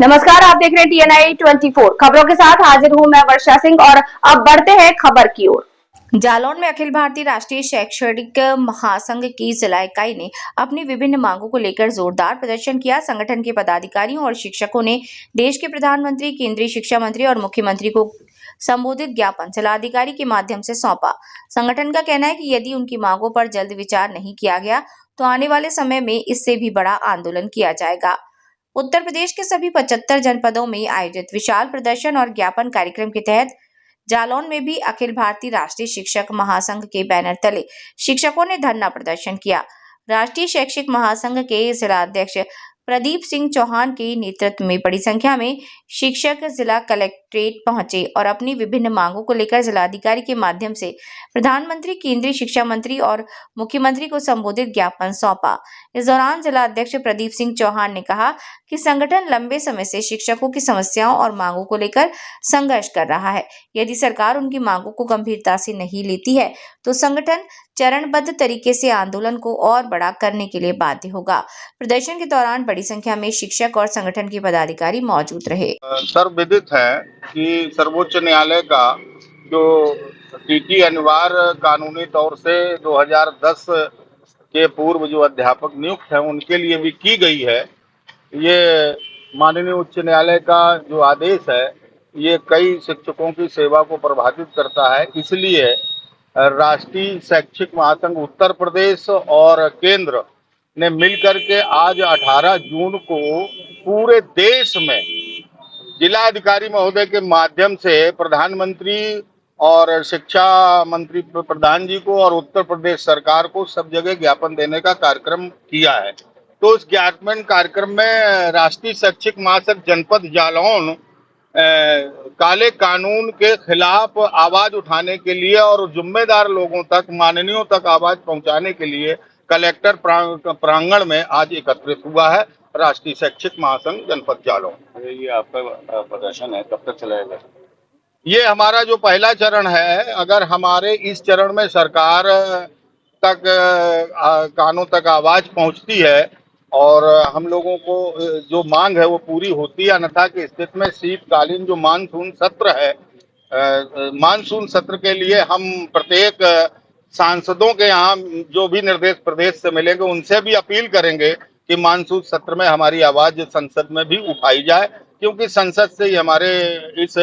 नमस्कार, आप देख रहे हैं TNI 24 खबरों के साथ हाजिर हूं मैं वर्षा सिंह। और अब बढ़ते हैं खबर की ओर। जालौन में अखिल भारतीय राष्ट्रीय शैक्षणिक महासंघ की जिला इकाई ने अपनी विभिन्न मांगों को लेकर जोरदार प्रदर्शन किया। संगठन के पदाधिकारियों और शिक्षकों ने देश के प्रधानमंत्री, केंद्रीय शिक्षा मंत्री और मुख्यमंत्री को संबोधित ज्ञापन जिलाधिकारी के माध्यम से सौंपा। संगठन का कहना है कि यदि उनकी मांगों पर जल्द विचार नहीं किया गया तो आने वाले समय में इससे भी बड़ा आंदोलन किया जाएगा। उत्तर प्रदेश के सभी 75 जनपदों में आयोजित विशाल प्रदर्शन और ज्ञापन कार्यक्रम के तहत जालौन में भी अखिल भारतीय राष्ट्रीय शिक्षक महासंघ के बैनर तले शिक्षकों ने धरना प्रदर्शन किया। राष्ट्रीय शैक्षिक महासंघ के जिला अध्यक्ष प्रदीप सिंह चौहान के नेतृत्व में बड़ी संख्या में शिक्षक जिला कलेक्ट्रेट पहुंचे और अपनी विभिन्न मांगों को लेकर जिलाधिकारी के माध्यम से प्रधानमंत्री, केंद्रीय शिक्षा मंत्री और मुख्यमंत्री को संबोधित ज्ञापन सौंपा। इस दौरान जिला अध्यक्ष प्रदीप सिंह चौहान ने कहा कि संगठन लंबे समय से शिक्षकों की समस्याओं और मांगों को लेकर संघर्ष कर रहा है। यदि सरकार उनकी मांगों को गंभीरता से नहीं लेती है तो संगठन चरणबद्ध तरीके से आंदोलन को और बड़ा करने के लिए बाध्य होगा। प्रदर्शन के दौरान बड़ी संख्या में शिक्षक और संगठन के पदाधिकारी मौजूद रहे। सर्वविदित है कि सर्वोच्च न्यायालय का जो टीटी अनिवार्य कानूनी तौर से 2010 के पूर्व जो अध्यापक नियुक्त हैं उनके लिए भी की गई है। ये माननीय उच्च न्यायालय का जो आदेश है ये कई शिक्षकों की सेवा को प्रभावित करता है। इसलिए राष्ट्रीय शैक्षिक महासंघ उत्तर प्रदेश और केंद्र ने मिलकर के आज 18 जून को पूरे देश में जिलाधिकारी महोदय के माध्यम से प्रधानमंत्री और शिक्षा मंत्री प्रधान जी को और उत्तर प्रदेश सरकार को सब जगह ज्ञापन देने का कार्यक्रम किया है। तो उस ज्ञापन कार्यक्रम में राष्ट्रीय शैक्षिक महासंघ जनपद जालौन काले कानून के खिलाफ आवाज उठाने के लिए और जिम्मेदार लोगों तक, माननीयों तक आवाज पहुंचाने के लिए कलेक्टर प्रांगण में आज एकत्रित हुआ है राष्ट्रीय शैक्षिक महासंघ जनपद जालौन। ये आपका प्रदर्शन है, कब तक चलेगा? ये हमारा जो पहला चरण है। अगर हमारे इस चरण में सरकार तक कानों तक आवाज पहुंचती है और हम लोगों को जो मांग है वो पूरी होती है, अन्यथा की स्थिति में शीतकालीन जो मानसून सत्र है, मानसून सत्र के लिए हम प्रत्येक सांसदों के यहाँ जो भी निर्देश प्रदेश से मिलेंगे उनसे भी अपील करेंगे कि मानसून सत्र में हमारी आवाज संसद में भी उठाई जाए, क्योंकि संसद से ही हमारे इस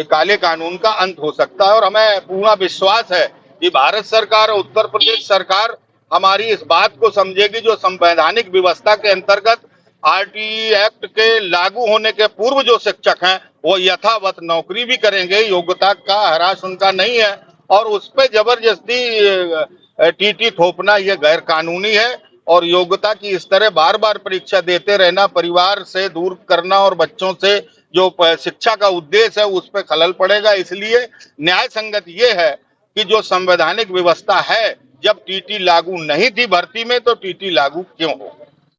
काले कानून का अंत हो सकता है। और हमें पूर्ण विश्वास है कि भारत सरकार और उत्तर प्रदेश सरकार हमारी इस बात को समझेगी। जो संवैधानिक व्यवस्था के अंतर्गत आरटीई एक्ट के लागू होने के पूर्व जो शिक्षक हैं वो यथावत नौकरी भी करेंगे, योग्यता का ह्रास उनका नहीं है, और उस पर जबरदस्ती टीटी थोपना यह गैर कानूनी है। और योग्यता की इस तरह बार बार परीक्षा देते रहना, परिवार से दूर करना और बच्चों से जो शिक्षा का उद्देश्य है उस पर खलल पड़ेगा। इसलिए न्याय संगत ये है कि जो संवैधानिक व्यवस्था है, जब टीटी लागू नहीं थी भर्ती में तो टीटी लागू क्यों हो।